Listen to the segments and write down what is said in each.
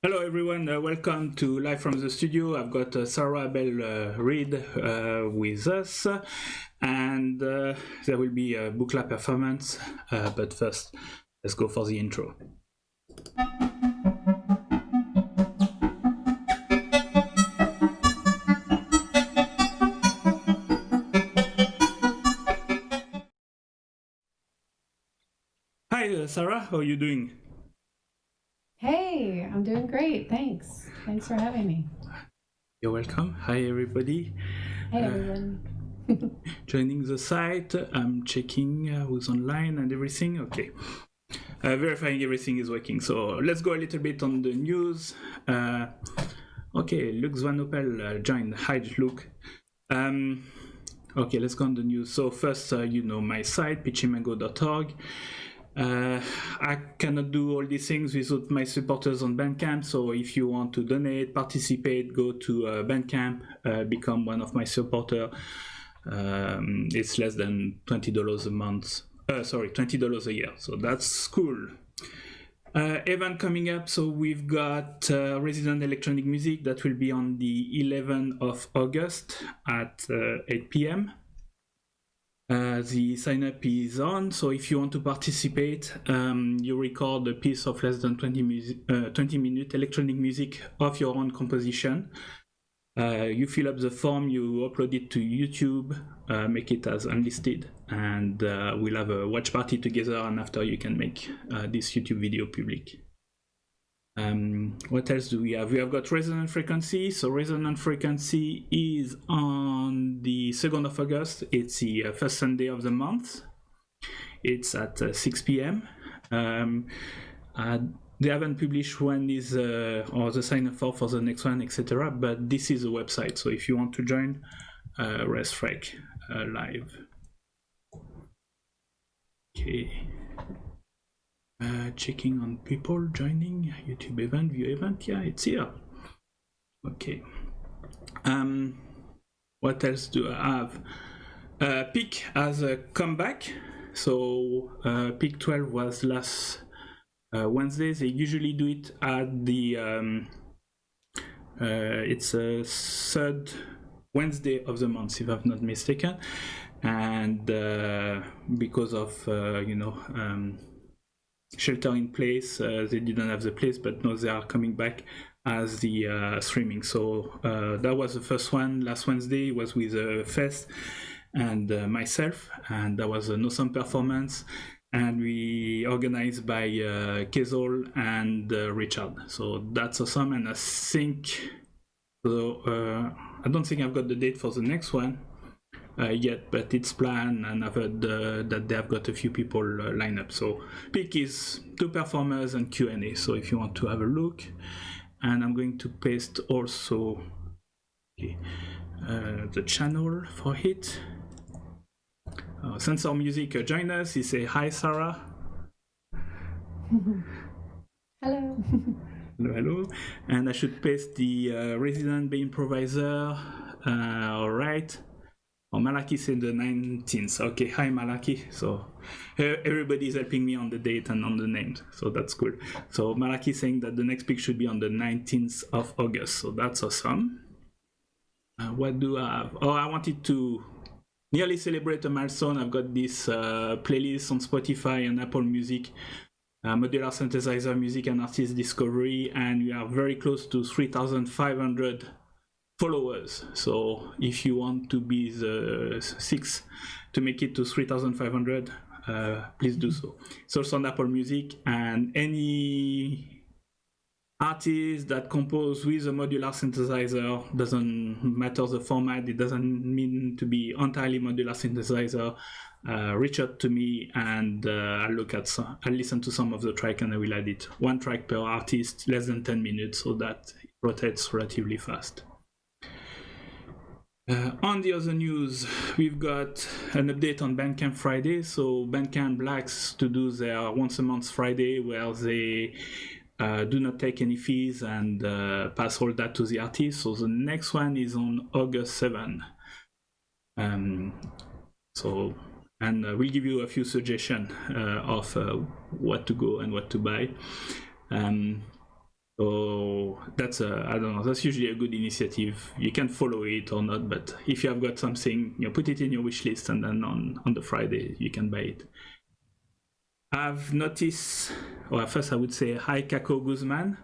Hello everyone, welcome to Live from the Studio. I've got Sarah Belle Reid with us, and there will be a Buchla performance, but first let's go for the intro. Hi Sarah, how are you doing? Hey, I'm doing great. Thanks. Thanks for having me. You're welcome. Hi everybody. Hey everyone. Joining the site, I'm checking who's online and everything. Okay. Verifying everything is working. So let's go a little bit on the news. Okay, Luke Zwanopel joined. Hi, Luke. Okay, let's go on the news. So first, you know my site, pitchimango.org. I cannot do all these things without my supporters on Bandcamp, so if you want to donate, participate, go to Bandcamp, become one of my supporters. It's less than $20 a month. Sorry, $20 a year, so that's cool. Event coming up, so we've got Resident Electronic Music that will be on the 11th of August at 8 p.m. The sign up is on, so if you want to participate, you record a piece of less than 20 minute electronic music of your own composition. You fill up the form, you upload it to YouTube, make it as unlisted, and we'll have a watch party together, and after you can make this YouTube video public. What else do we have? We have got Resonant Frequency. So Resonant Frequency is on the 2nd of August. It's the first Sunday of the month. It's at 6 p.m. They haven't published when is or the sign up for the next one, etc. But this is a website. So if you want to join, RusticNerd live. Okay. Checking on people joining YouTube event, view event. Yeah, it's here. Okay. What else do I have? Peak has a comeback. So Peak 12 was last Wednesday. They usually do it at the it's a third Wednesday of the month, if I'm not mistaken. And because of shelter in place, they didn't have the place, but now they are coming back as the streaming. So that was the first one last Wednesday. It was with Fest and myself, and that was an awesome performance, and we organized by Kezol and Richard. So that's awesome, and I think I don't think I've got the date for the next one yet, but it's planned, and I've heard that they have got a few people lined up. So Peak is 2 performers and Q&A, so if you want to have a look. And I'm going to paste also the channel for it. Sensor Music join us. He say hi, Sarah. Hello. Hello. And I should paste the Resident Bay Improviser. All right. Oh, Malaki said the 19th. Okay, hi Malaki. So everybody is helping me on the date and on the names, so that's cool. So Malaki saying that the next pick should be on the 19th of August, so that's awesome. What do I have? Oh, I wanted to nearly celebrate a milestone. I've got this playlist on Spotify and Apple Music, Modular Synthesizer Music and Artist Discovery, and we are very close to 3,500 followers. So if you want to be the 6th to make it to 3,500, please do so. It's also on Apple Music, and any artist that compose with a modular synthesizer, doesn't matter the format, it doesn't mean to be entirely modular synthesizer, reach out to me, and I'll listen to some of the track, and I will add it. 1 track per artist, less than 10 minutes, so that it rotates relatively fast. On the other news, we've got an update on Bandcamp Friday. So Bandcamp likes to do their once a month Friday, where they do not take any fees and pass all that to the artist. So the next one is on August 7. We'll give you a few suggestions of what to go and what to buy. So that's I don't know, that's usually a good initiative. You can follow it or not, but if you have got something, put it in your wish list, and then on the Friday you can buy it. I've noticed, well, first I would say hi Kako Guzman,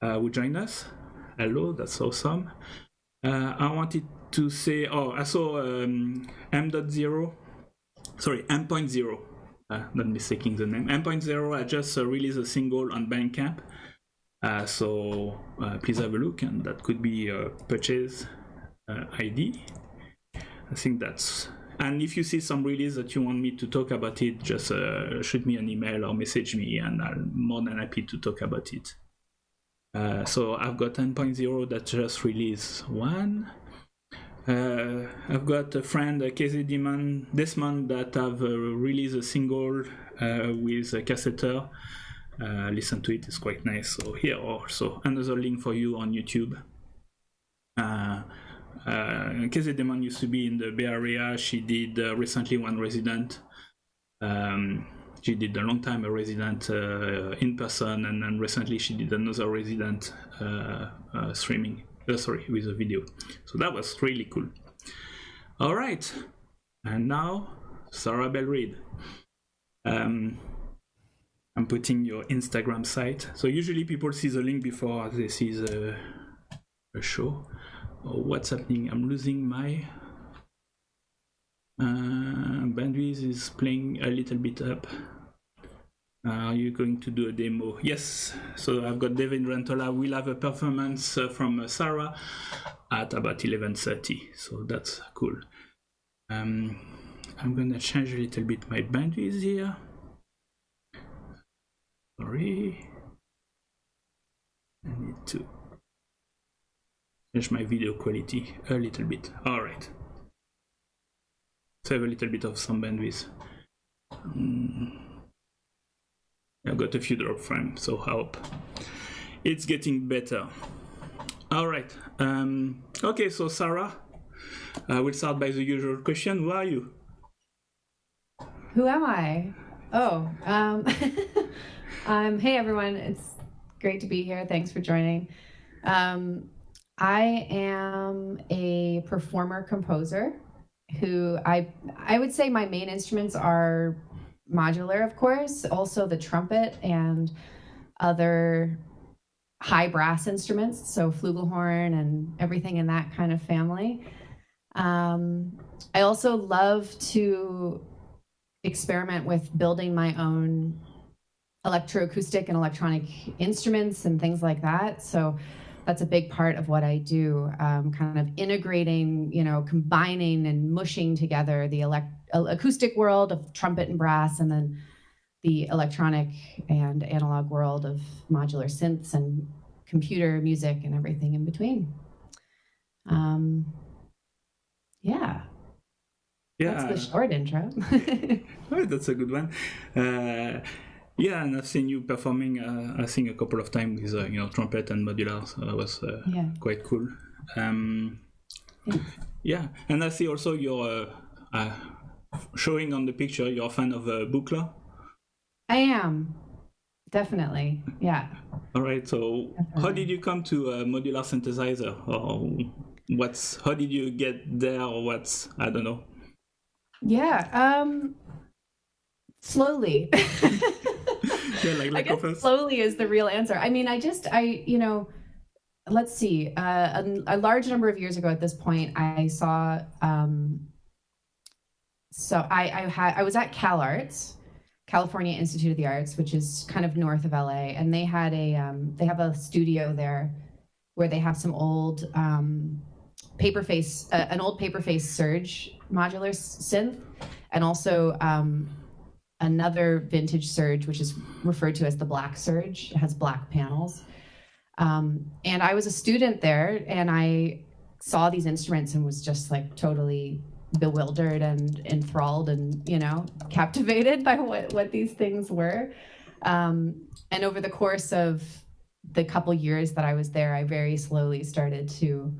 who joined us. Hello, that's awesome. I wanted to say, I saw M.0, not mistaking the name. M.0 I just released a single on Bandcamp. So please have a look, and that could be a purchase ID. I think that's... And if you see some release that you want me to talk about it, just shoot me an email or message me, and I'm more than happy to talk about it. So I've got 10.0 that just released one. I've got a friend, Casey Desmond, that have released a single with a cassetter. Listen to it, it's quite nice. So here also another link for you on YouTube. Casey Demon used to be in the Bay Area. She did recently one resident. She did a long time a resident in person, and then recently she did another resident streaming. With a video. So that was really cool. All right, and now Sarah Belle Reid. I'm putting your Instagram site. So usually people see the link before they see the show. Oh, what's happening? I'm losing my bandwidth is playing a little bit up. Are you going to do a demo? Yes. So I've got David Rentola. We'll have a performance from Sarah at about 11:30. So that's cool. I'm gonna change a little bit my bandwidth here. Sorry. I need to change my video quality a little bit. All right. Save a little bit of some bandwidth. I've got a few drop frames, so I hope it's getting better. All right. Okay, so Sarah, we'll start by the usual question. Who are you? Who am I? Oh, hey everyone. It's great to be here. Thanks for joining. I am a performer composer who I would say my main instruments are modular, of course, also the trumpet and other high brass instruments, so flugelhorn and everything in that kind of family. I also love to experiment with building my own electroacoustic and electronic instruments and things like that. So that's a big part of what I do, kind of integrating, combining and mushing together the acoustic world of trumpet and brass, and then the electronic and analog world of modular synths and computer music and everything in between. Yeah. That's the short intro. Oh, that's a good one. Yeah, and I've seen you performing, I think, a couple of times with, trumpet and modular, so that was quite cool. Yeah, and I see also you're showing on the picture, you're a fan of Buchla. I am, definitely, yeah. All right, so How did you come to a modular synthesizer? Or how did you get there, or I don't know. Yeah, slowly. Yeah, I guess slowly is the real answer. I mean, let's see. A large number of years ago at this point, I saw. So I was at CalArts, California Institute of the Arts, which is kind of north of LA, and they had they have a studio there where they have some old an old Paperface Surge modular synth, and also another vintage Surge, which is referred to as the Black Surge. It has black panels. And I was a student there, and I saw these instruments and was just like totally bewildered and enthralled and, captivated by what these things were. And over the course of the couple years that I was there, I very slowly started to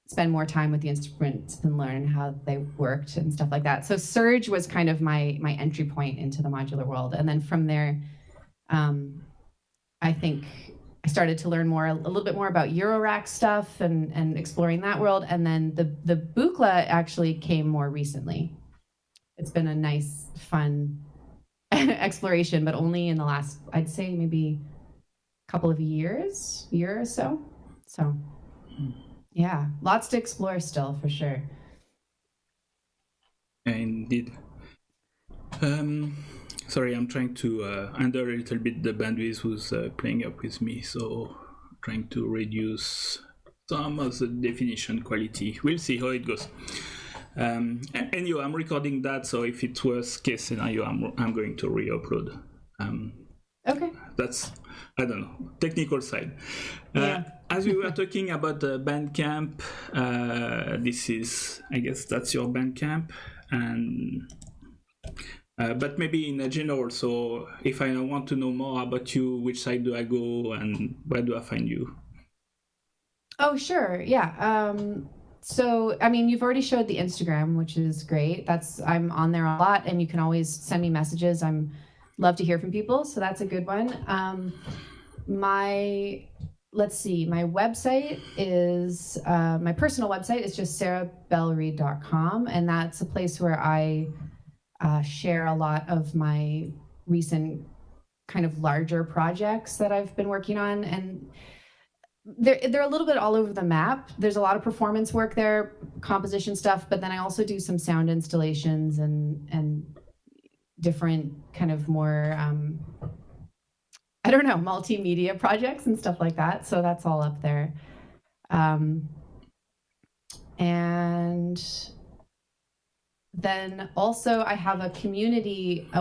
spend more time with the instruments and learn how they worked and stuff like that. So Surge was kind of my entry point into the modular world. And then from there, I think I started to learn a little bit more about eurorack stuff and exploring that world. And then the Buchla actually came more recently. It's been a nice, fun exploration, but only in the last, I'd say maybe a couple of year or so. So yeah, lots to explore still, for sure. Indeed. Sorry, I'm trying to handle a little bit the bandwidth who's playing up with me, so trying to reduce some of the definition quality. We'll see how it goes. Anyway, I'm recording that, so if it's worst case scenario, I'm going to re-upload. Okay. That's, I don't know, technical side. Yeah. As we were talking about the Bandcamp, this is, I guess that's your Bandcamp, and but maybe in a general, so if I want to know more about you, which side do I go and where do I find you? Oh, sure. Yeah. So, I mean, you've already showed the Instagram, which is great. I'm on there a lot, and you can always send me messages. Love to hear from people, so that's a good one. Let's see, my website is, my personal website is just sarahbellereid.com, and that's a place where I share a lot of my recent kind of larger projects that I've been working on, and they're a little bit all over the map. There's a lot of performance work there, composition stuff, but then I also do some sound installations and different kind of more, I don't know, multimedia projects and stuff like that. So that's all up there. And then also I have a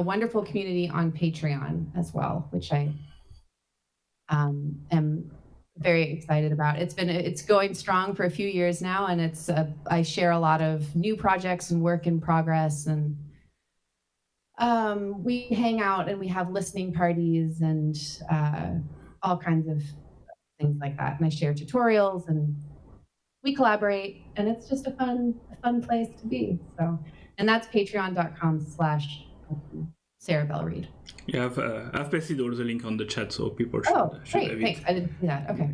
wonderful community on Patreon as well, which I am very excited about. It's going strong for a few years now, and I share a lot of new projects and work in progress, and we hang out and we have listening parties and all kinds of things like that. And I share tutorials and we collaborate, and it's just a fun place to be. So, and that's patreon.com/SarahBelleReid. Yeah, I've pasted all the link on the chat, so people should great, have it. Thanks. I didn't see that. Okay.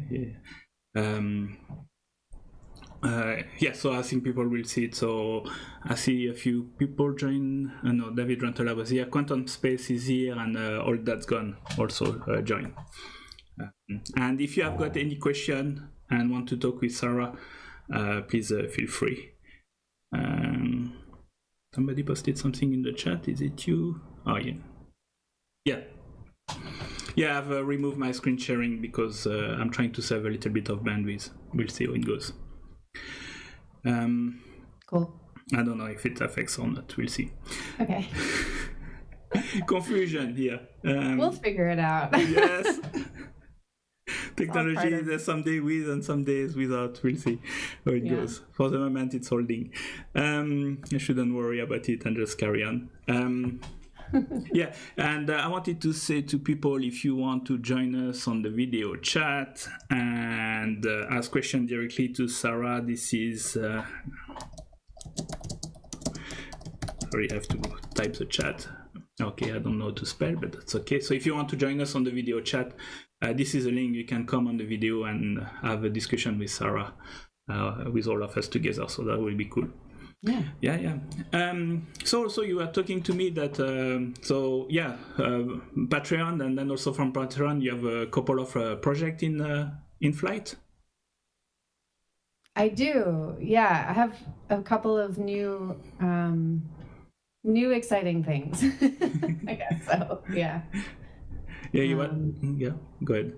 Yeah. So I think people will see it. So I see a few people join. No, David Rantola was here. Quantum Space is here, and all that's gone also join. And if you have got any question and want to talk with Sarah, please feel free. Somebody posted something in the chat. Is it you? Oh, yeah. Yeah, I've removed my screen sharing because I'm trying to save a little bit of bandwidth. We'll see how it goes. Cool. I don't know if it affects or not. We'll see. Okay. Confusion here. We'll figure it out. Yes. Technology, there's some days with and some days without. We'll see how it goes. For the moment, it's holding. I shouldn't worry about it and just carry on. Yeah, and I wanted to say to people, if you want to join us on the video chat and ask questions directly to Sarah, this is sorry, I have to type the chat. Okay, I don't know how to spell, but that's okay. So if you want to join us on the video chat, this is a link. You can come on the video and have a discussion with Sarah, with all of us together, so that will be cool. Yeah. So you were talking to me that Patreon, and then also from Patreon you have a couple of projects in flight. I do. Yeah, I have a couple of new exciting things. I guess so. Yeah. Yeah. Go ahead.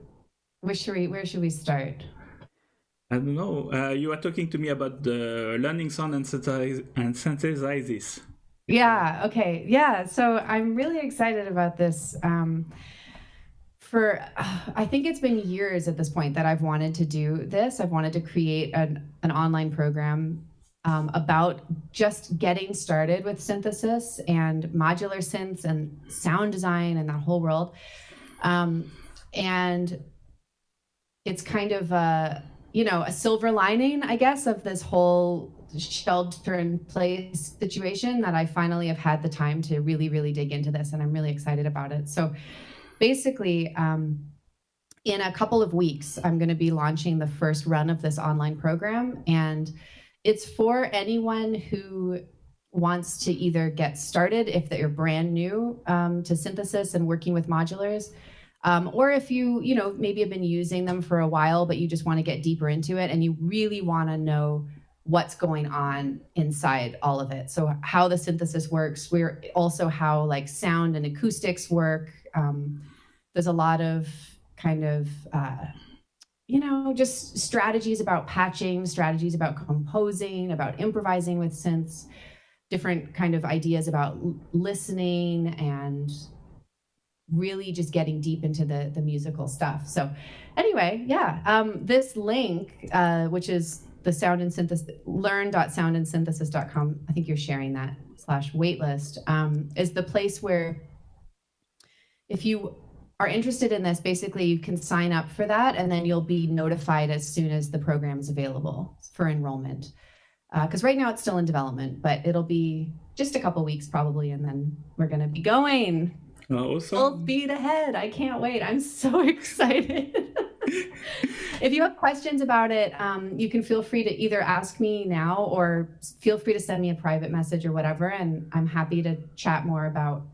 Where should we start? I don't know. You were talking to me about the learning sound and synthesizers. Yeah. Okay. Yeah. So I'm really excited about this. I think it's been years at this point that I've wanted to do this. I've wanted to create an online program about just getting started with synthesis and modular synths and sound design and that whole world. And it's kind of a silver lining, I guess, of this whole shelter-in-place situation that I finally have had the time to really, really dig into this, and I'm really excited about it. So basically, in a couple of weeks, I'm going to be launching the first run of this online program. And it's for anyone who wants to either get started if they're brand new to synthesis and working with modulars, or if you maybe have been using them for a while, but you just want to get deeper into it and you really want to know what's going on inside all of it. So how the synthesis works, we're also how like sound and acoustics work. There's a lot of kind of, just strategies about patching, strategies about composing, about improvising with synths, different kind of ideas about listening and really just getting deep into the musical stuff. So anyway, this link, which is the sound and synthesis, learn.soundandsynthesis.com, I think you're sharing that /waitlist, is the place where if you are interested in this, basically you can sign up for that and then you'll be notified as soon as the program is available for enrollment. Because right now it's still in development, but it'll be just a couple weeks probably, and then we're going to be going. Awesome. Full speed ahead. I can't wait. I'm so excited. If you have questions about it, you can feel free to either ask me now or feel free to send me a private message or whatever, and I'm happy to chat more about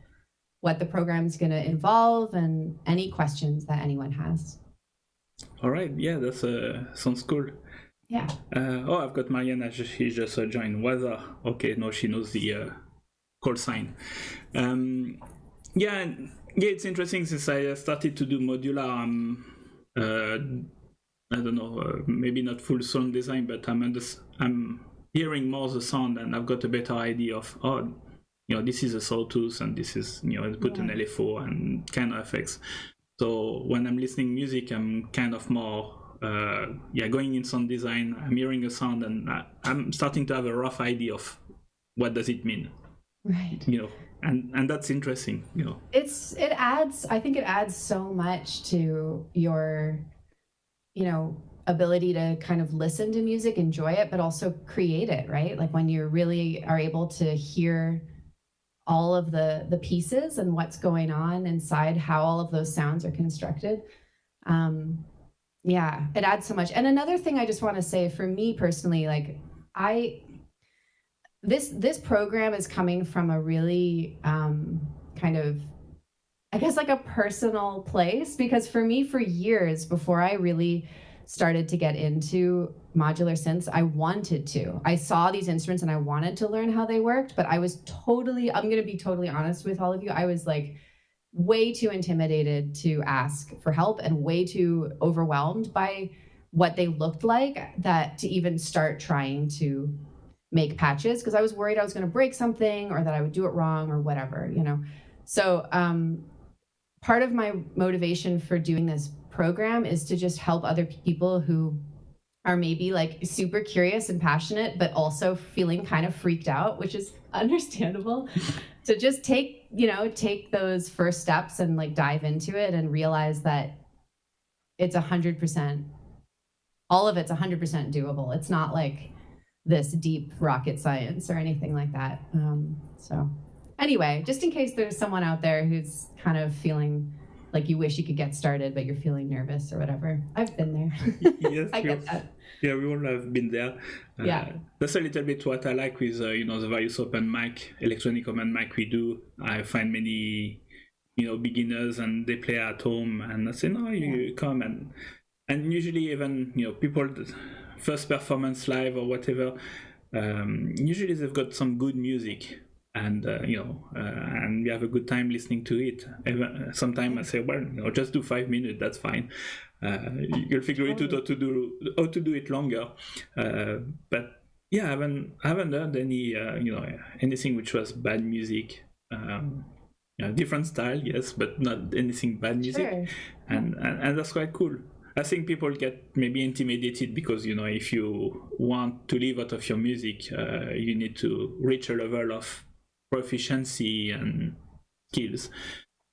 what the program's going to involve and any questions that anyone has. All right. Yeah, that's sounds cool. Yeah. I've got Mariana. She just joined. Weather. Okay, no, she knows the call sign. Yeah, it's interesting since I started to do modular. I don't know, maybe not full sound design, but I'm hearing more the sound, and I've got a better idea of this is a sawtooth, and this is put an LFO and kind of effects. So when I'm listening music, I'm kind of more going in sound design. I'm hearing a sound, and I'm starting to have a rough idea of what does it mean. Right. And that's interesting, I think it adds so much to your, ability to kind of listen to music, enjoy it, but also create it, right? Like when you really are able to hear all of the pieces and what's going on inside, how all of those sounds are constructed. It adds so much. And another thing I just want to say for me personally, like this program is coming from a really kind of, I guess, like a personal place, because for me, for years before I really started to get into modular synths, I saw these instruments and I wanted to learn how they worked, but I'm going to be totally honest with all of you. I was like way too intimidated to ask for help and way too overwhelmed by what they looked like to even start trying to make patches, because I was worried I was going to break something or that I would do it wrong or whatever, So part of my motivation for doing this program is to just help other people who are maybe like super curious and passionate, but also feeling kind of freaked out, which is understandable, to just take those first steps and like dive into it and realize that it's 100%, all of it's 100% doable. It's not like this deep rocket science or anything like that. So anyway, just in case there's someone out there who's kind of feeling like you wish you could get started, but you're feeling nervous or whatever, I've been there. Yes, I get that. Yeah, we all have been there. That's a little bit what I like with the various open mic, electronic open mic we do. I find many beginners and they play at home, and I say no, you come and usually even people first performance live or whatever, usually they've got some good music, and and we have a good time listening to it. Sometimes I say, well, just do 5 minutes, that's fine. You'll figure it out how to do it longer. But yeah, I haven't heard any anything which was bad music. Different style, yes, but not anything bad music. Sure. And that's quite cool. I think people get maybe intimidated because if you want to live out of your music, you need to reach a level of proficiency and skills.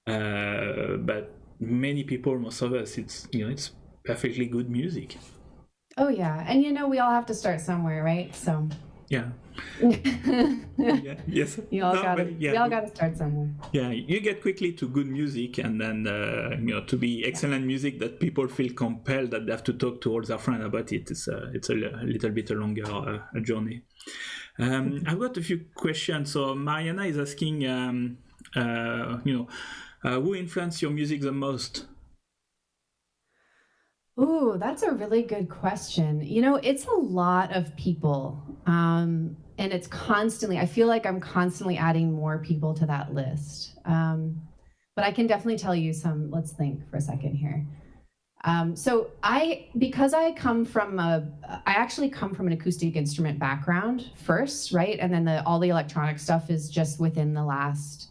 But many people, most of us, it's perfectly good music. Oh yeah, and we all have to start somewhere, right? So Yeah. Yes. We all got to start somewhere. Yeah, you get quickly to good music, and then to be excellent music that people feel compelled that they have to talk to all their friends about it. It's a little bit longer journey. I've got a few questions. So Mariana is asking, who influenced your music the most? Ooh, that's a really good question. It's a lot of people. And it's constantly, I feel like I'm constantly adding more people to that list. But I can definitely tell you some, let's think for a second here. So because I actually come from an acoustic instrument background first, right? And then all the electronic stuff is just within the last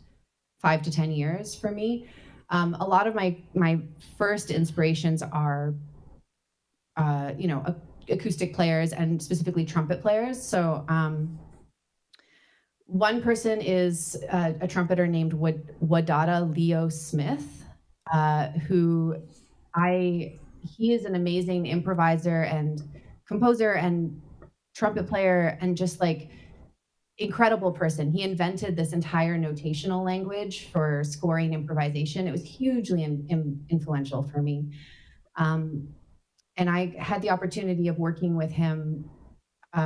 5 to 10 years for me. A lot of my first inspirations are acoustic players and specifically trumpet players. So one person is a trumpeter named Wadada Leo Smith, he is an amazing improviser and composer and trumpet player and just like incredible person. He invented this entire notational language for scoring improvisation. It was hugely influential for me. And I had the opportunity of working with him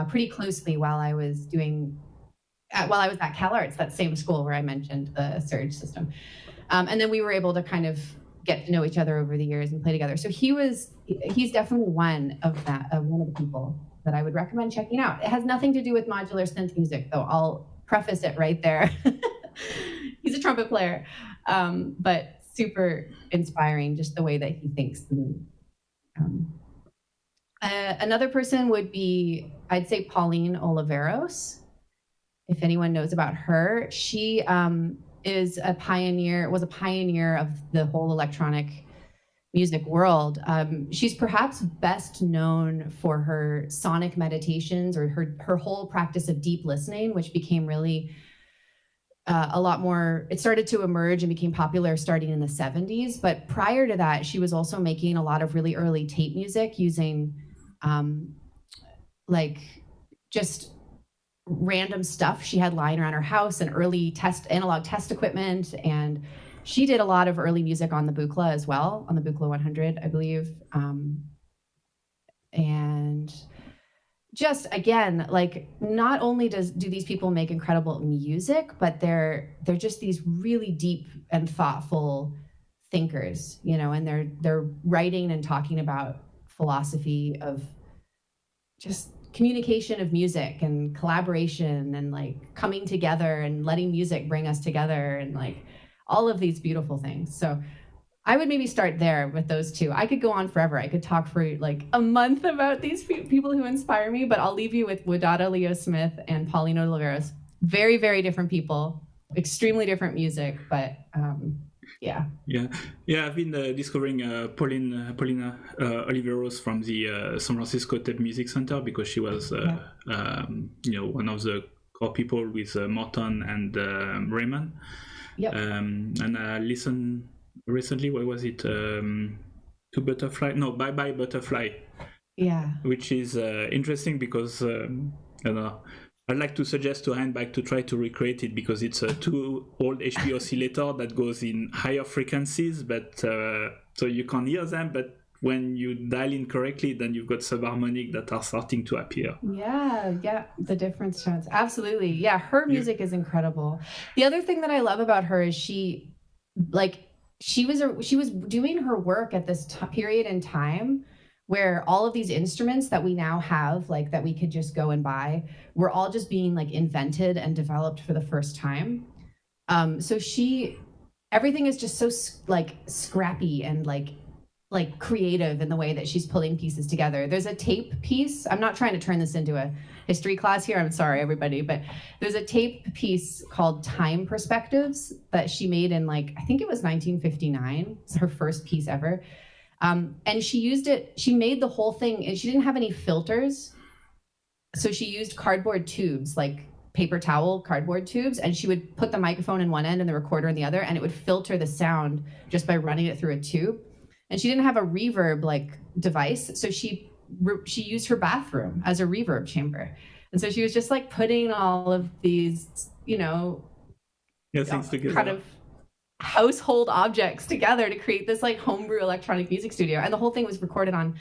pretty closely while I was at CalArts, that same school where I mentioned the Surge system. And then we were able to kind of get to know each other over the years and play together. So he's definitely one of the people that I would recommend checking out. It has nothing to do with modular synth music, though. I'll preface it right there. He's a trumpet player, but super inspiring, just the way that he thinks. Another person would be, I'd say, Pauline Oliveros. If anyone knows about her, she was a pioneer of the whole electronic music world. She's perhaps best known for her sonic meditations or her whole practice of deep listening, which became really a lot more, it started to emerge and became popular starting in the 70s. But prior to that, she was also making a lot of really early tape music using just random stuff she had lying around her house and early analog test equipment. And she did a lot of early music on the Buchla as well, on the Buchla 100, I believe. And just again, like, not only do these people make incredible music, but they're just these really deep and thoughtful thinkers, and they're writing and talking about philosophy of just communication of music and collaboration and like coming together and letting music bring us together and like all of these beautiful things. So I would maybe start there with those two. I could go on forever. I could talk for like a month about these people who inspire me, but I'll leave you with Wadada Leo Smith and Pauline Oliveros. Very, very different people, extremely different music, but yeah. I've been discovering Paulina Oliveros from the San Francisco Tape Music Center because she was one of the core people with Morton and Raymond. Yep. And I listened recently, what was it, to Butterfly? No, Bye Bye Butterfly. Yeah. Which is interesting because I don't know, I'd like to suggest to Handbag to try to recreate it because it's a 2 old HP oscillator that goes in higher frequencies, but so you can't hear them, but when you dial in correctly, then you've got subharmonic that are starting to appear. Yeah, the difference tones. Absolutely. Yeah, her music is incredible. The other thing that I love about her is she was doing her work at this period in time where all of these instruments that we now have, like that we could just go and buy, were all just being like invented and developed for the first time. So everything is just so like scrappy and like creative in the way that she's pulling pieces together. There's a tape piece. I'm not trying to turn this into a history class here. I'm sorry, everybody, but there's a tape piece called Time Perspectives that she made in I think it was 1959. It's her first piece ever. And she made the whole thing, and she didn't have any filters. So she used cardboard tubes, like paper towel cardboard tubes, and she would put the microphone in one end and the recorder in the other, and it would filter the sound just by running it through a tube. And she didn't have a reverb device, so she used her bathroom as a reverb chamber. And so she was just like putting all of these, things together. Kind of household objects together to create this like homebrew electronic music studio. And the whole thing was recorded on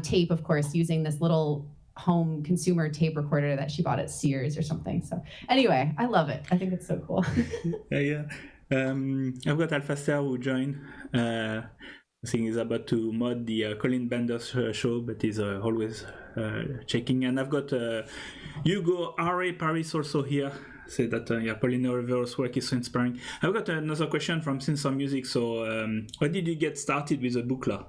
tape, of course, using this little home consumer tape recorder that she bought at Sears or something. So anyway, I love it. I think it's so cool. Yeah. I've got Alphaster who joined. I think he's about to mod the Colin Bender's show, but he's always checking. And I've got Hugo R.A. Paris also here. Say that Paulina Rivera's work is so inspiring. I've got another question from Synth Music. So, how did you get started with the Buchla?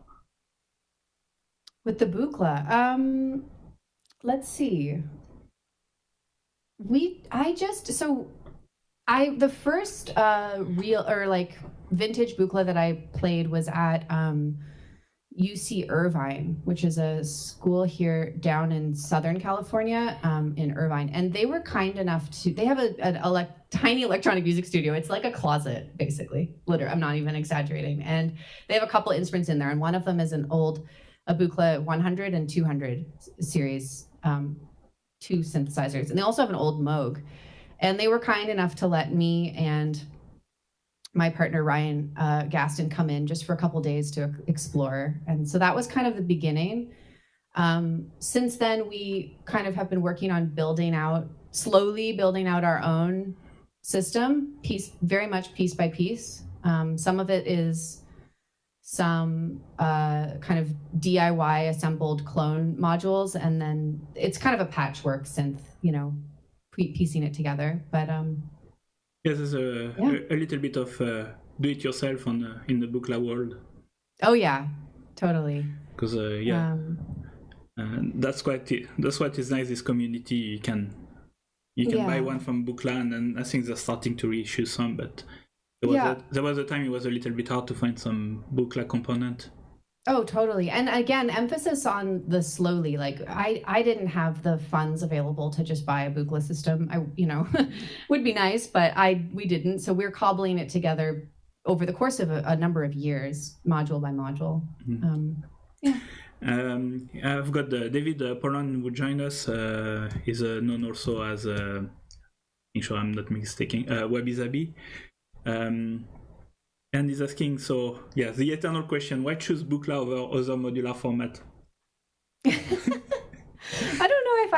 With the Buchla, let's see. The first real or like vintage Buchla that I played was at UC Irvine, which is a school here down in Southern California, in Irvine. And they were kind enough they have a tiny electronic music studio. It's like a closet, basically. Literally, I'm not even exaggerating. And they have a couple of instruments in there. And one of them is a Buchla 100 and 200 series, 2 synthesizers. And they also have an old Moog. And they were kind enough to let me and my partner Ryan Gaston come in just for a couple days to explore. And so that was kind of the beginning. Since then, we kind of have been working on slowly building out our own system, very much piece by piece. Some of it is some kind of DIY assembled clone modules, and then it's kind of a patchwork synth, piecing it together. But yes, there's a little bit of do-it-yourself in the Buchla world. Oh yeah, totally. Because that's what is nice. This community, you can buy one from Buchla, and I think they're starting to reissue some. But there was a time it was a little bit hard to find some Buchla component. Oh, totally. And again, emphasis on the slowly. Like I didn't have the funds available to just buy a Buchla system. Would be nice, but we didn't. So we're cobbling it together over the course of a number of years, module by module. I've got David Polan who joined us. He's known also as, make sure I'm not mistaken, Wabi-Sabi. And he's asking, the eternal question, why choose Buchla over other modular format? I don't know if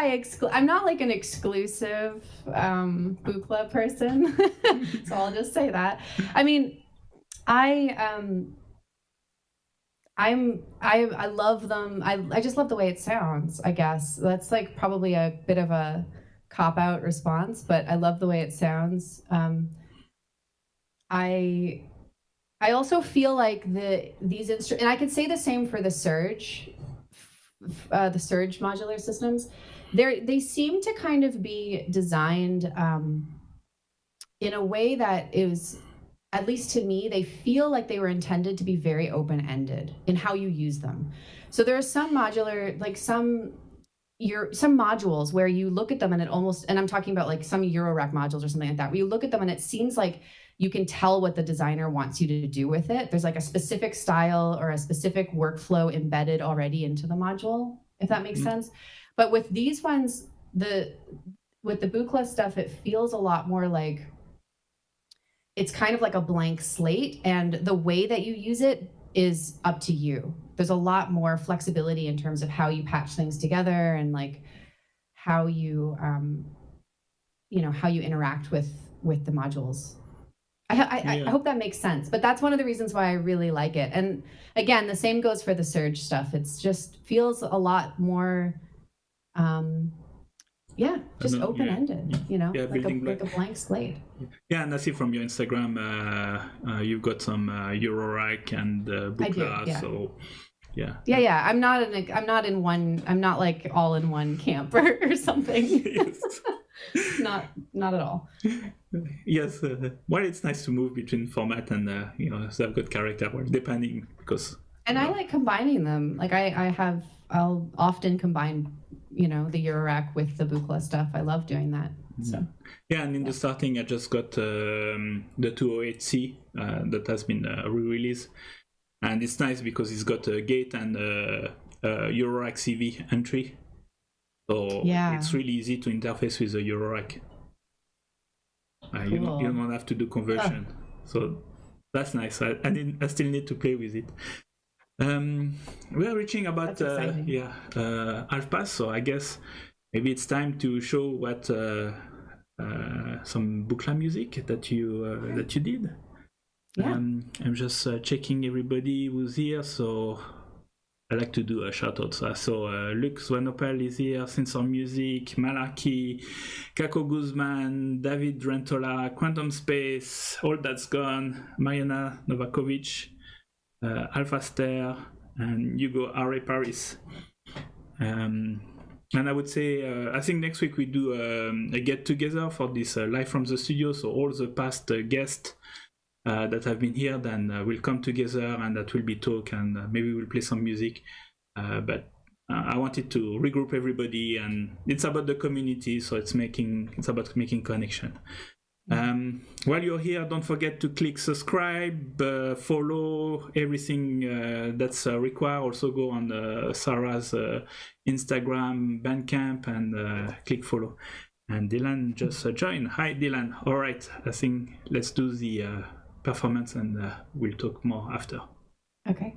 I'm not like an exclusive Buchla person, so I'll just say that. I mean, I love them. I just love the way it sounds, I guess. That's like probably a bit of a cop-out response, but I love the way it sounds. I also feel like these instruments, and I could say the same for the Surge modular systems. They seem to kind of be designed in a way that is, at least to me, they feel like they were intended to be very open-ended in how you use them. So there are some modular, like some modules where you look at them and it almost, and I'm talking about like some eurorack modules or something like that, where you look at them and it seems like you can tell what the designer wants you to do with it. There's like a specific style or a specific workflow embedded already into the module, if that makes sense. But with these ones, with the Buchla stuff, it feels a lot more like it's kind of like a blank slate, and the way that you use it is up to you. There's a lot more flexibility in terms of how you patch things together and like how you, how you interact with the modules. I hope that makes sense, but that's one of the reasons why I really like it. And again, the same goes for the Surge stuff. It's just feels a lot more, just open-ended, like a blank slate. Yeah, and I see from your Instagram, you've got some eurorack and Buchla, so yeah. Yeah. I'm not like all in one camp or something. Yes. Not at all. Yes, well, it's nice to move between format and so I've got character, well, depending, because. And I like combining them. Like I'll often combine, the eurorack with the Buchla stuff. I love doing that. So. Yeah, and in the starting, I just got the 208C that has been re-released, and it's nice because it's got a gate and a eurorack CV entry. So it's really easy to interface with the eurorack. Cool. You don't have to do conversion. So that's nice. I still need to play with it. We are reaching about half past, so I guess maybe it's time to show what some Buchla music that you did. Yeah. I'm just checking everybody who's here, so I like to do a shout out. So Luke Swanopel is here, Sensor Music, Malaki, Kako Guzman, David Rentola, Quantum Space, All That's Gone, Mariana Novakovic, Alphaster, and Hugo R. Paris. And I would say, I think next week we do a get together for this live from the studio. So all the past guests that have been here, then we'll come together and that will be talk, and maybe we'll play some music. But I wanted to regroup everybody, and it's about the community, so it's about making connection. While you're here, don't forget to click subscribe, follow, everything that's required. Also go on Sarah's Instagram, Bandcamp, and click follow. And Dylan just joined. Hi, Dylan. All right, I think let's do the performance, and we'll talk more after. Okay.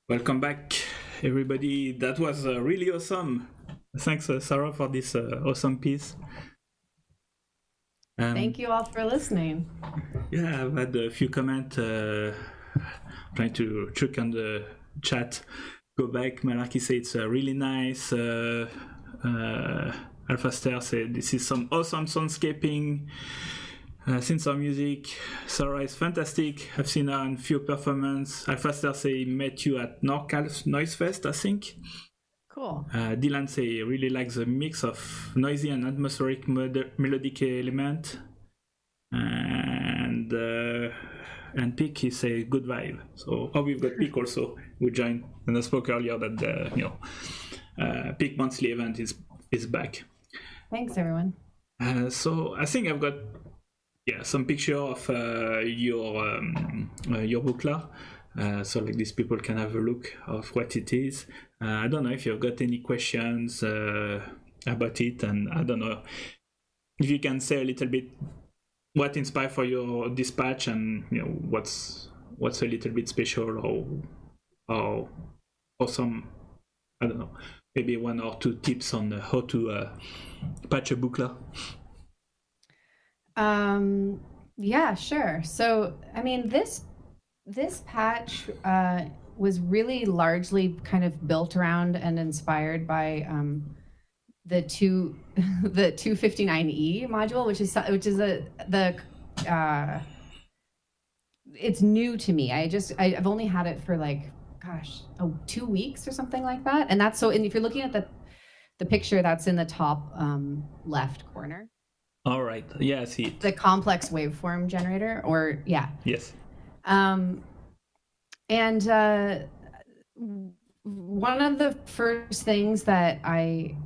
Welcome back, everybody. That was really awesome. Thanks, Sarah, for this awesome piece. Thank you all for listening. Yeah, I've had a few comments trying to check on the chat. Go back. Malaki said it's really nice. Alphaster said this is some awesome soundscaping. Synth music. Sarah is fantastic. I've seen her in few performances. Alphaster say met you at NorCal Noise Fest, I think. Cool. Dylan say really likes the mix of noisy and atmospheric melodic element. And Pick, he say good vibe. So we've got Pick also who joined, and I spoke earlier that Pick monthly event is back. Thanks, everyone. So I think I've got some picture of your Buchla, so like these people can have a look of what it is. I don't know if you've got any questions about it, and I don't know if you can say a little bit what inspired for your dispatch, and what's a little bit special, or some, I don't know, maybe 1 or 2 tips on how to patch a Buchla. Yeah, sure. So, I mean, this patch was really largely kind of built around and inspired by the 259E module, which is it's new to me. I've only had it for like 2 weeks or something like that, and that's and if you're looking at the picture that's in the top left corner. All right. Yeah, I see it. The complex waveform generator, or yeah. Yes. And one of the first things that I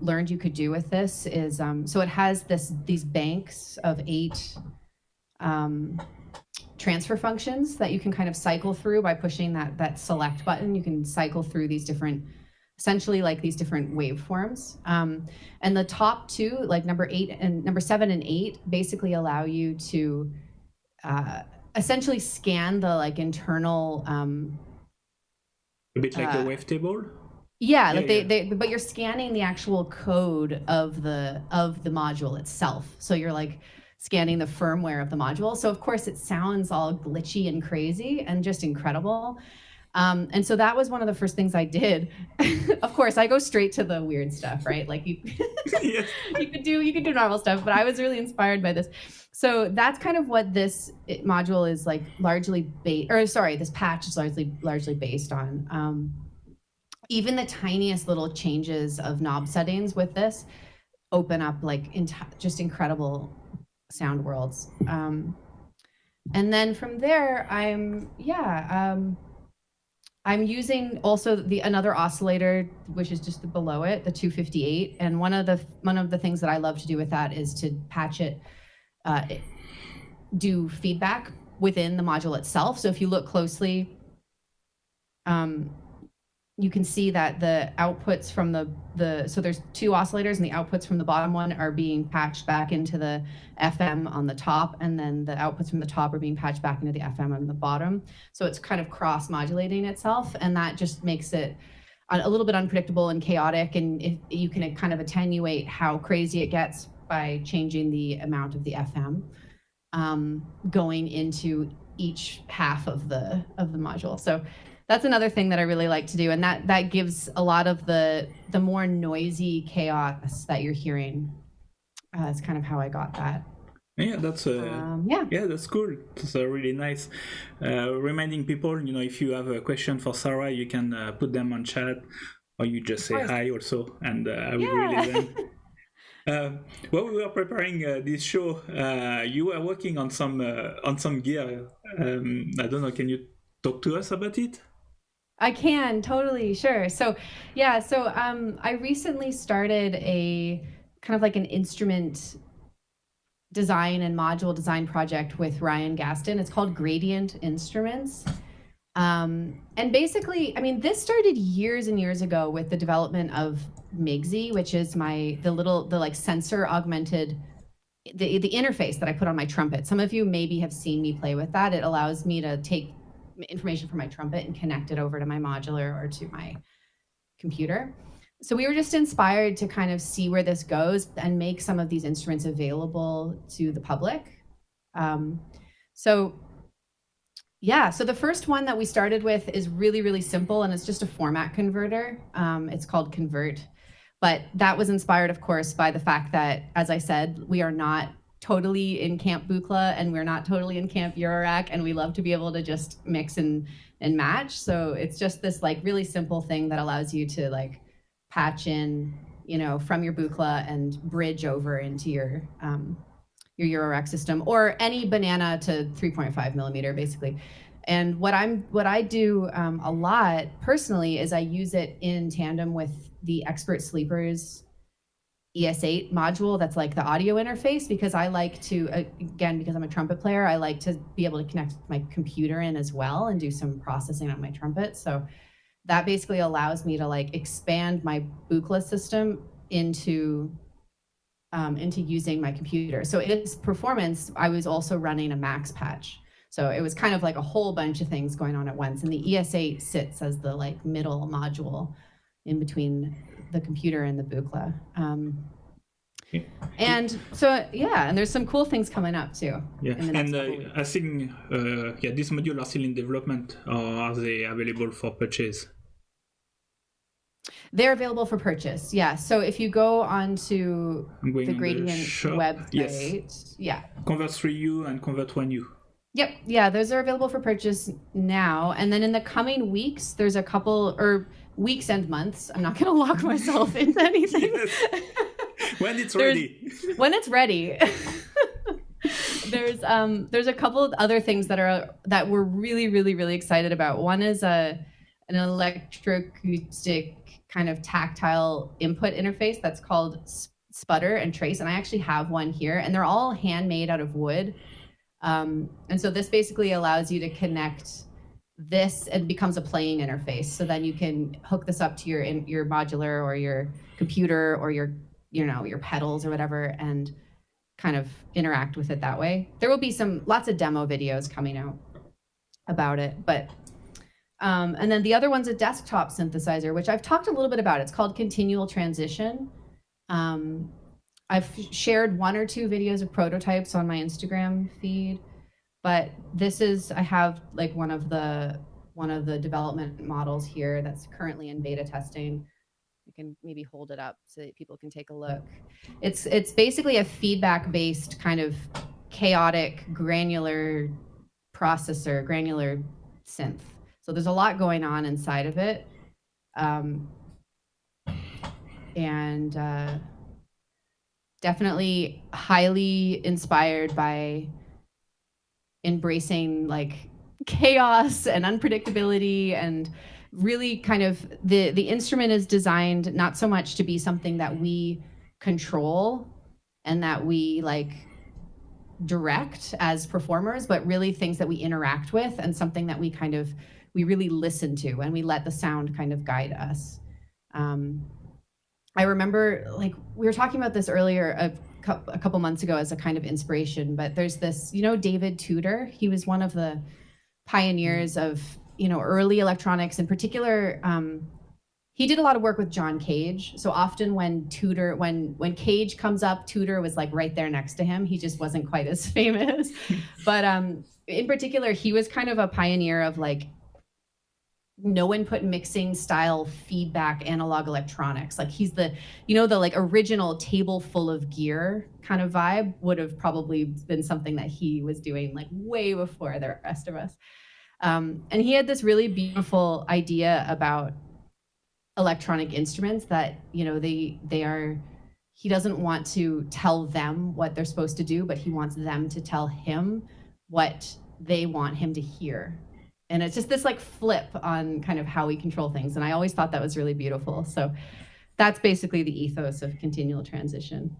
learned you could do with this is so it has these banks of 8 transfer functions that you can kind of cycle through by pushing that select button. You can cycle through these different, essentially like these different waveforms. And the top 2, like number 7 and 8, basically allow you to essentially scan the like internal a bit like a wavetable. Yeah, like they but you're scanning the actual code of the module itself. So you're like scanning the firmware of the module. So of course it sounds all glitchy and crazy and just incredible. And so that was one of the first things I did. Of course, I go straight to the weird stuff, right? Like you could do normal stuff, but I was really inspired by this. So that's kind of what this module is like this patch is largely based on. Even the tiniest little changes of knob settings with this open up like just incredible sound worlds. And then from there, I'm using also another oscillator, which is just below it, the 258. And one of the things that I love to do with that is to patch it, do feedback within the module itself. So if you look closely, you can see that the outputs from so there's 2 oscillators, and the outputs from the bottom one are being patched back into the FM on the top, and then the outputs from the top are being patched back into the FM on the bottom. So it's kind of cross-modulating itself, and that just makes it a little bit unpredictable and chaotic, and you can kind of attenuate how crazy it gets by changing the amount of the FM going into each half of the module. So that's another thing that I really like to do, and that gives a lot of the more noisy chaos that you're hearing. That's kind of how I got that. Yeah, that's that's cool. It's really nice. Reminding people, if you have a question for Sarah, you can put them on chat, or you just say hi also, and I will relay them. While we were preparing this show, you were working on some gear. I don't know. Can you talk to us about it? I can, totally, sure. So I recently started a kind of like an instrument design and module design project with Ryan Gaston. It's called Gradient Instruments. And basically, I mean, this started years and years ago with the development of Migsy, which is the like sensor augmented, the interface that I put on my trumpet. Some of you maybe have seen me play with that. It allows me to take information from my trumpet and connect it over to my modular or to my computer. So we were just inspired to kind of see where this goes and make some of these instruments available to the public. So the first one that we started with is really, really simple, and it's just a format converter. It's called Convert. But that was inspired, of course, by the fact that, as I said, we are not totally in Camp Buchla and we're not totally in Camp Eurorack, and we love to be able to just mix and match. So it's just this like really simple thing that allows you to like patch in, you know, from your Buchla and bridge over into your Eurorack system, or any banana to 3.5 millimeter, basically. And what I do a lot personally is I use it in tandem with the Expert Sleepers ES8 module that's like the audio interface, because I like to, again, because I'm a trumpet player, I like to be able to connect my computer in as well and do some processing on my trumpet. So that basically allows me to like expand my Buchla system into using my computer. So in its performance, I was also running a max patch. So it was kind of like a whole bunch of things going on at once. And the ES8 sits as the like middle module in between the computer and the Buchla. And so, yeah, and there's some cool things coming up too. Yeah, and I think, these modules are still in development, or are they available for purchase? They're available for purchase, yeah. So if you go onto the Gradient website, Convert 3U and Convert 1U. Yep, yeah, those are available for purchase now. And then in the coming weeks, there's a couple, or weeks and months, I'm not going to lock myself into anything. Yes. When it's ready. When it's ready. There's a couple of other things that we're really, really, really excited about. One is an electroacoustic kind of tactile input interface that's called Sputter and Trace, and I actually have one here, and they're all handmade out of wood. And so this basically allows you to connect this and becomes a playing interface. So then you can hook this up to your modular or your computer or your pedals or whatever, and kind of interact with it that way. There will be lots of demo videos coming out about it, but and then the other one's a desktop synthesizer, which I've talked a little bit about. It's called Continual Transition. I've shared 1 or 2 videos of prototypes on my Instagram feed, but I have like one of the development models here that's currently in beta testing. You can maybe hold it up so that people can take a look. It's basically a feedback-based kind of chaotic granular processor, granular synth. So there's a lot going on inside of it. And definitely highly inspired by embracing like chaos and unpredictability, and really kind of the instrument is designed not so much to be something that we control and that we like direct as performers, but really things that we interact with, and something that we really listen to, and we let the sound kind of guide us. I remember, like, we were talking about this earlier a couple months ago as a kind of inspiration, but there's this, David Tudor. He was one of the pioneers of, early electronics. In particular, he did a lot of work with John Cage. So often when Cage comes up, Tudor was like right there next to him. He just wasn't quite as famous. But in particular, he was kind of a pioneer of like no input mixing style feedback analog electronics. Like he's the like original table full of gear kind of vibe would have probably been something that he was doing like way before the rest of us. And he had this really beautiful idea about electronic instruments that, he doesn't want to tell them what they're supposed to do, but he wants them to tell him what they want him to hear. And it's just this like flip on kind of how we control things. And I always thought that was really beautiful. So that's basically the ethos of Continual Transition.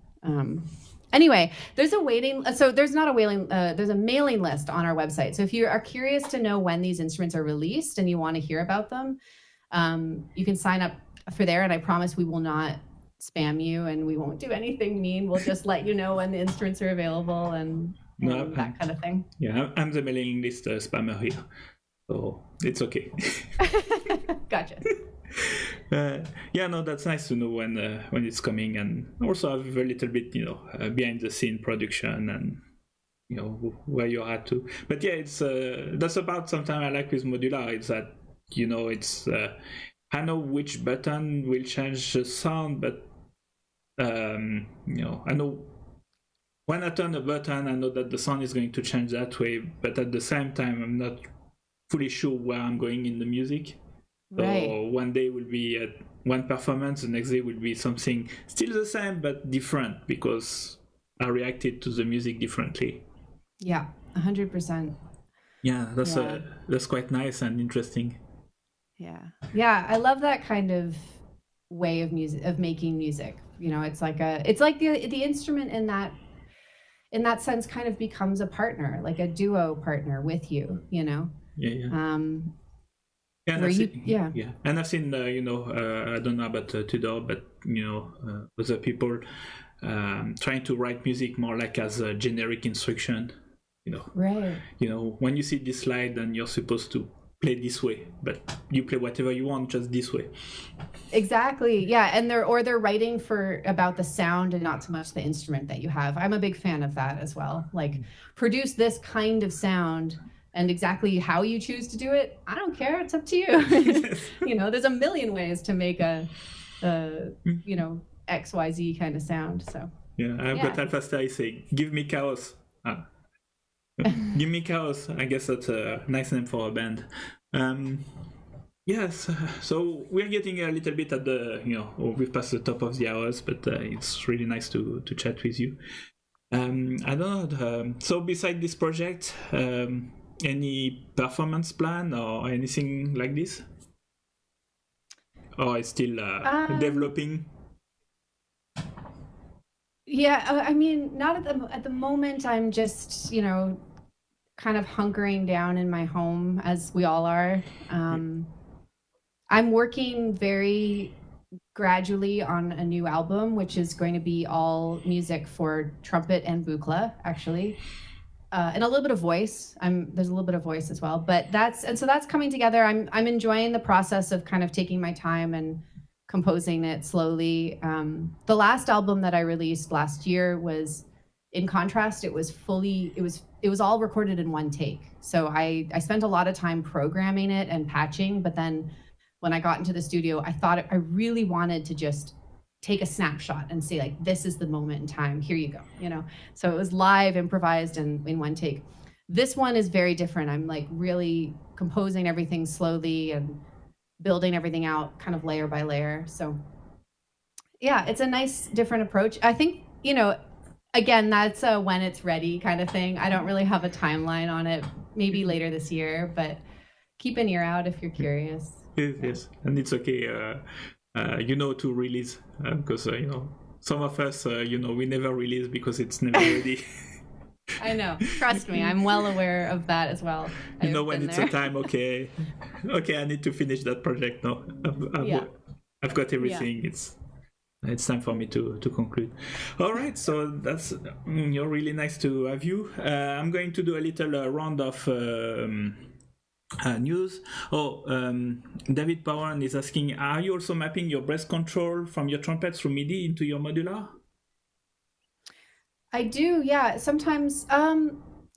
Anyway, there's a mailing list on our website. So if you are curious to know when these instruments are released and you want to hear about them, you can sign up for there. And I promise we will not spam you and we won't do anything mean. We'll just let you know when the instruments are available and that kind of thing. Yeah, I'm the mailing list spammer here. so it's okay. Gotcha. Yeah, no, that's nice to know when it's coming, and also have a little bit, behind the scene production and where you're at too. But yeah, it's that's about sometimes I like with modular. It's that it's I know which button will change the sound, but I know when I turn a button, I know that the sound is going to change that way. But at the same time, I'm not fully sure where I'm going in the music. Right. So one day will be one performance, the next day will be something still the same but different because I reacted to the music differently. Yeah, 100%. Yeah, that's quite nice and interesting. Yeah, I love that kind of way of making music. It's like the instrument in that sense kind of becomes a partner, like a duo partner with you. Yeah. And I've seen, I don't know about Tudor, but other people trying to write music more like as a generic instruction. Right. When you see this slide, then you're supposed to play this way, but you play whatever you want, just this way. Exactly. Yeah, and they're writing about the sound and not so much the instrument that you have. I'm a big fan of that as well. Like, produce this kind of sound. And exactly how you choose to do it, I don't care. It's up to you. There's a million ways to make a XYZ kind of sound. So yeah, I've got Alpha Star saying, "Give me chaos." Give me chaos. I guess that's a nice name for a band. Yes. So we're getting a little bit at the we've passed the top of the hours, but it's really nice to chat with you. I don't know. So beside this project. Any performance plan or anything like this? Or it's still developing? Yeah, I mean, not at the moment. I'm just, kind of hunkering down in my home, as we all are. I'm working very gradually on a new album, which is going to be all music for trumpet and Buchla, actually. And a little bit of voice. There's a little bit of voice as well, but that's coming together. I'm enjoying the process of kind of taking my time and composing it slowly. The last album that I released last year was, in contrast, it was all recorded in one take. So I spent a lot of time programming it and patching, but then when I got into the studio, I thought I really wanted to just take a snapshot and say, like, this is the moment in time, here you go, so it was live, improvised, and in one take. This one is very different. I'm like really composing everything slowly and building everything out kind of layer by layer. So yeah, it's a nice different approach. I think, again, that's a when it's ready kind of thing. I don't really have a timeline on it, maybe later this year, but keep an ear out if you're curious. Yes, and it's okay to release because some of us we never release because it's never ready. I know, trust me, I'm well aware of that as well. When it's a time, okay, I need to finish that project now. I've got everything. It's time for me to conclude. All right, so that's really nice to have you. I'm going to do a little round of news. David Power is asking, are you also mapping your breath control from your trumpet through MIDI into your modular? I do, yeah. Sometimes,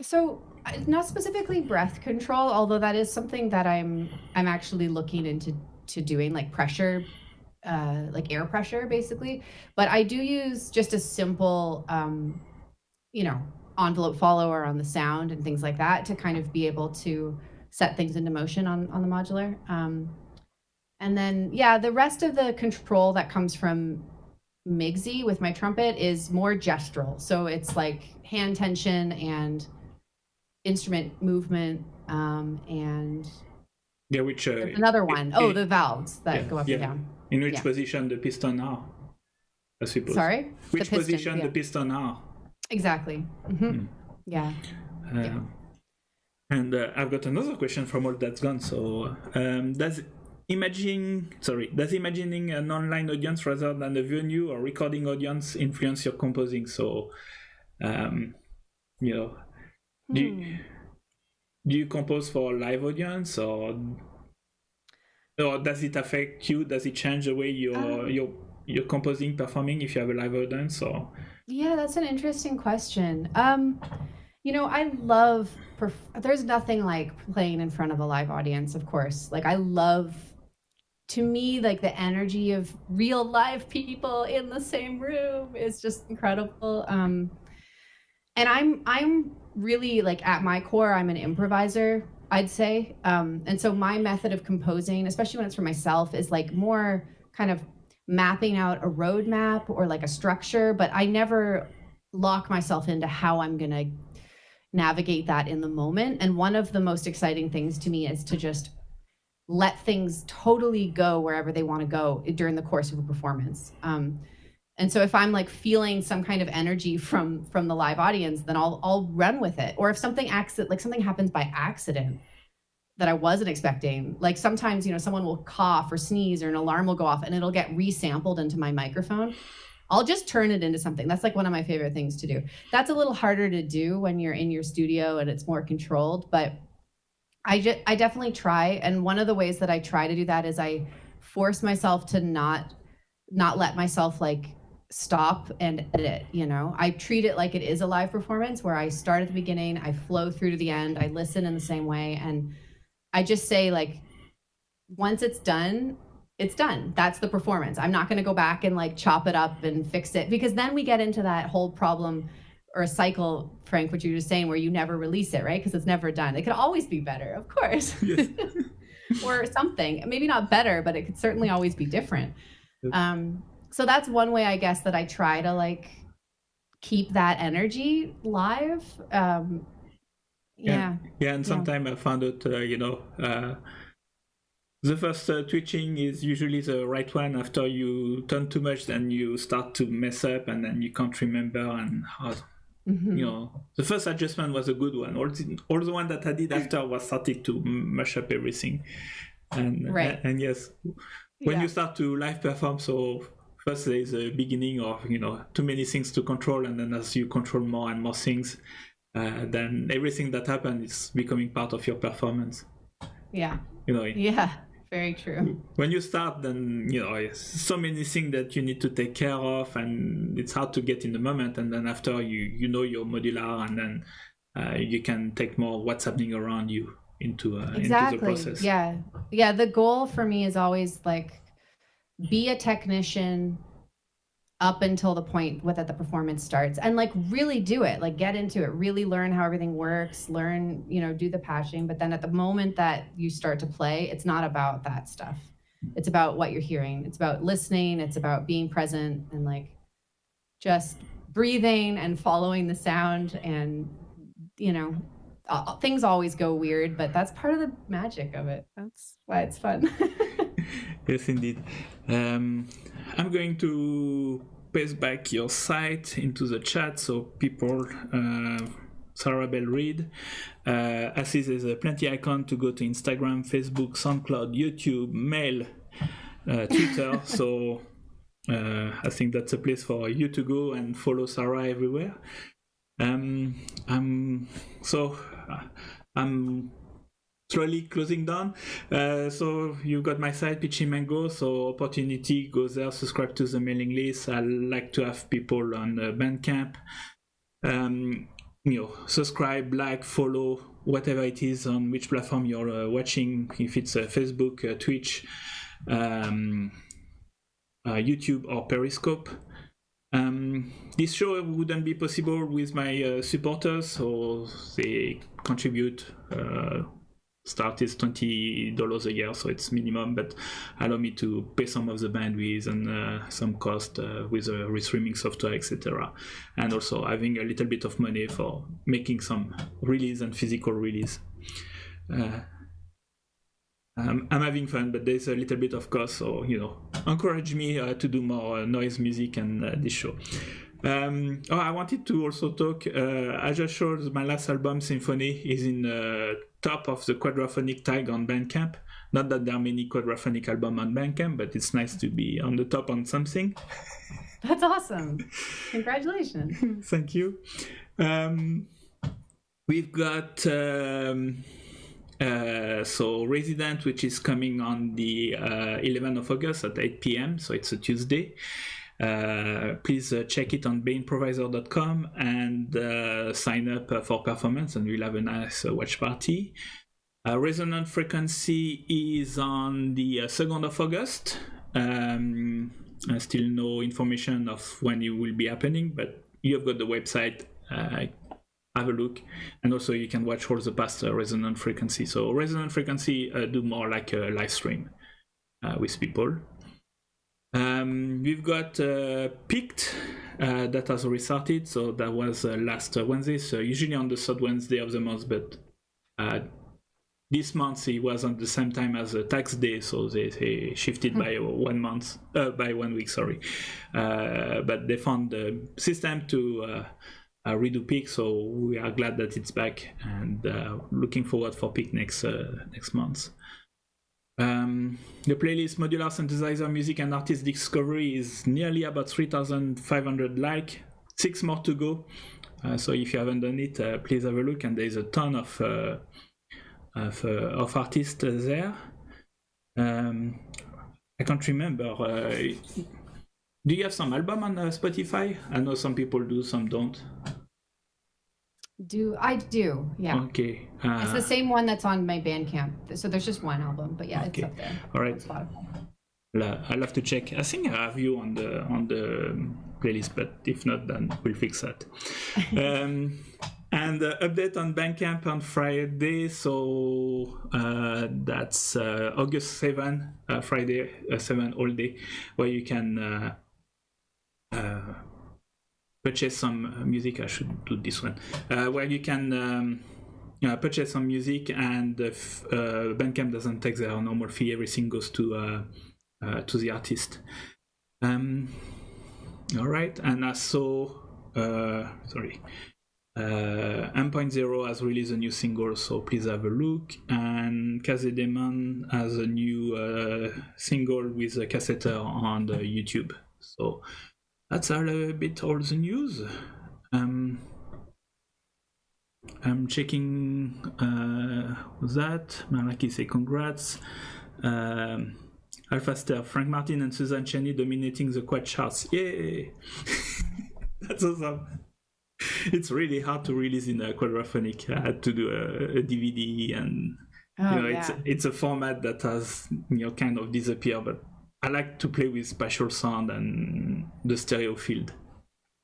so not specifically breath control, although that is something that I'm actually looking into doing, like pressure, like air pressure, basically. But I do use just a simple, envelope follower on the sound and things like that to kind of be able to set things into motion on the modular. And then, the rest of the control that comes from Migsy with my trumpet is more gestural. So it's like hand tension and instrument movement, and which another one. The valves that go up and down. In which position the piston are, I suppose. Sorry? Which position the piston are. Exactly. Mm-hmm. Yeah. And I've got another question from all that's gone. So, does imagining an online audience rather than a venue or recording audience influence your composing? So, do you compose for a live audience, or does it affect you? Does it change the way you're composing, performing if you have a live audience? Or yeah, that's an interesting question. I love there's nothing like playing in front of a live audience, of course. Like I love, to me, like the energy of real live people in the same room is just incredible. And I'm really, like, at my core, I'm an improviser, I'd say. And so my method of composing, especially when it's for myself, is like more kind of mapping out a roadmap or like a structure, but I never lock myself into how I'm going to navigate that in the moment. And one of the most exciting things to me is to just let things totally go wherever they want to go during the course of a performance. And so if I'm like feeling some kind of energy from the live audience, then I'll run with it. Or if something happens by accident that I wasn't expecting, like sometimes, someone will cough or sneeze or an alarm will go off and it'll get resampled into my microphone. I'll just turn it into something. That's like one of my favorite things to do. That's a little harder to do when you're in your studio and it's more controlled, but I definitely try. And one of the ways that I try to do that is I force myself to not let myself like stop and edit. I treat it like it is a live performance where I start at the beginning, I flow through to the end, I listen in the same way, and I just say, like, once it's done, it's done. That's the performance. I'm not going to go back and like chop it up and fix it, because then we get into that whole problem or a cycle, Frank, what you were just saying, where you never release it, right? Because it's never done. It could always be better, of course. Yes. Or something. Maybe not better, but it could certainly always be different. So that's one way, I guess, that I try to like keep that energy live. Yeah, and sometimes I found out, the first twitching is usually the right one. After you turn too much, then you start to mess up, and then you can't remember. And the first adjustment was a good one. All the one that I did after was starting to mash up everything. And right. And yes, when you start to live perform, so first there is a beginning of too many things to control, and then as you control more and more things, then everything that happens is becoming part of your performance. Yeah. Yeah. Very true. When you start, then so many things that you need to take care of, and it's hard to get in the moment. And then after you're modular, and then you can take more what's happening around you into the process. Yeah. The goal for me is always like be a technician up until the point that the performance starts, and like really do it, like get into it, really learn how everything works, learn, do the patching. But then at the moment that you start to play, it's not about that stuff. It's about what you're hearing. It's about listening. It's about being present and like just breathing and following the sound. And, things always go weird, but that's part of the magic of it. That's why it's fun. Yes, indeed. I'm going to paste back your site into the chat so people, Sarah Belle Reid, I see there's plenty icon to go to Instagram, Facebook, SoundCloud, YouTube, mail, Twitter. So I think that's a place for you to go and follow Sarah everywhere. I'm slowly closing down. So you've got my site, Pitchy Mango, so opportunity, go there, subscribe to the mailing list. I like to have people on Bandcamp. Subscribe, like, follow, whatever it is on which platform you're watching, if it's Facebook, Twitch, YouTube, or Periscope. This show wouldn't be possible with my supporters, so they contribute. Start is $20 a year, so it's minimum, but allow me to pay some of the bandwidth and some cost with restreaming software, etc. And also having a little bit of money for making some release and physical release. I'm having fun, but there's a little bit of cost, so encourage me to do more noise music and this show. I wanted to also talk. I just showed my last album, Symphony, is in top of the quadraphonic tag on Bandcamp. Not that there are many quadraphonic albums on Bandcamp, but it's nice to be on the top on something. That's awesome. Congratulations. Thank you. We've got so Resident, which is coming on the 11th of August at 8 p.m. So it's a Tuesday. Please check it on ambientvibes.com and sign up for performance, and we'll have a nice watch party. Resonant Frequency is on the 2nd of August. Still no information of when it will be happening, but you have got the website. Have a look, and also you can watch all the past Resonant Frequency. So Resonant Frequency do more like a live stream with people. We've got Picked that has restarted, so that was last Wednesday, so usually on the third Wednesday of the month, but this month it was on the same time as a tax day, so they shifted by 1 week, sorry. But they found the system to redo Peak, so we are glad that it's back, and looking forward for Peak next month. The playlist Modular Synthesizer Music and Artist Discovery is nearly about 3,500 likes, 6 more to go. So if you haven't done it, please have a look, and there's a ton of artists there. I can't remember. Do you have some album on Spotify? I know some people do, some don't. I do, yeah. Okay. It's the same one that's on my Bandcamp. So there's just one album, but yeah, okay. It's up there. All right. I'll have to check. I think I have you on the playlist, but if not, then we'll fix that. And update on Bandcamp on Friday. So that's August 7, Friday 7 all day, where you can purchase some music. I should do this one, where you can purchase some music, and Bandcamp doesn't take their normal fee. Everything goes to the artist. All right, and I saw M.0 has released a new single, so please have a look. And Kaze Demon has a new single with a cassetter on the YouTube. So that's all the news. I'm checking that. Malaki say congrats. Alphaster, Frank Martin and Susan Cheney dominating the quad charts. Yay! That's awesome. It's really hard to release in a quadraphonic. I had to do a DVD, and it's a format that has kind of disappeared, but I like to play with spatial sound and the stereo field.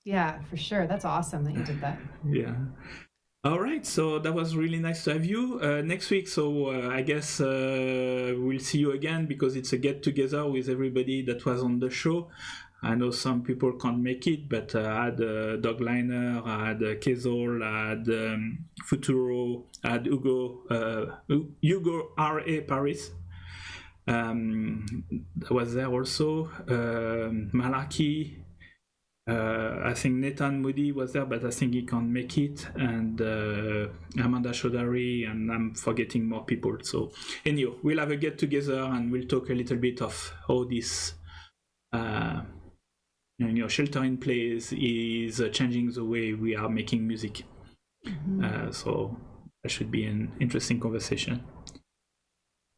Yeah, for sure. That's awesome that you did that. Yeah. All right, so that was really nice to have you next week. So I guess we'll see you again, because it's a get-together with everybody that was on the show. I know some people can't make it, but I had Dogliner, I had Kezol, I had Phuturo, I had Hugo R.A. Paris. That was there also. Malaki. I think Nathan Moody was there, but I think he can't make it. And Amanda Chaudhary, and I'm forgetting more people. So anyhow, we'll have a get-together, and we'll talk a little bit of how this shelter in place is changing the way we are making music. Mm-hmm. So that should be an interesting conversation.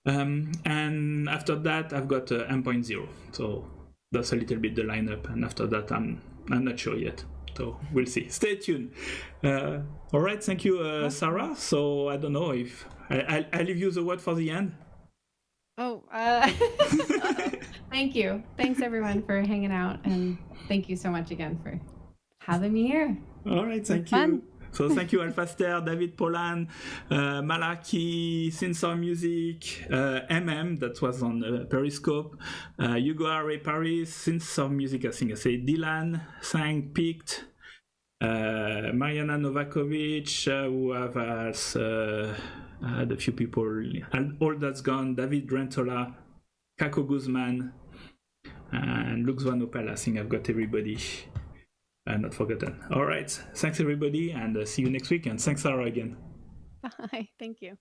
And after that, I've got M.0. So that's a little bit the lineup. And after that, I'm not sure yet. So we'll see. Stay tuned. All right. Thank you, Sarah. So I don't know if I'll leave you the word for the end. Thank you. Thanks everyone for hanging out, and thank you so much again for having me here. All right, thank you. Fun. So thank you, Alphaster, David Polan, Malaki, Synthsong Music, that was on Periscope, Hugo R.A. Paris, Synthsong Music, I think I say Dylan, Sang Picked, Mariana Novakovic, who have had a few people, and All That's Gone, David Rentola, Kako Guzman, and Lux Van Opel. I think I've got everybody. Not forgotten. All right. Thanks, everybody, and see you next week. And thanks, Sarah, again. Bye. Thank you.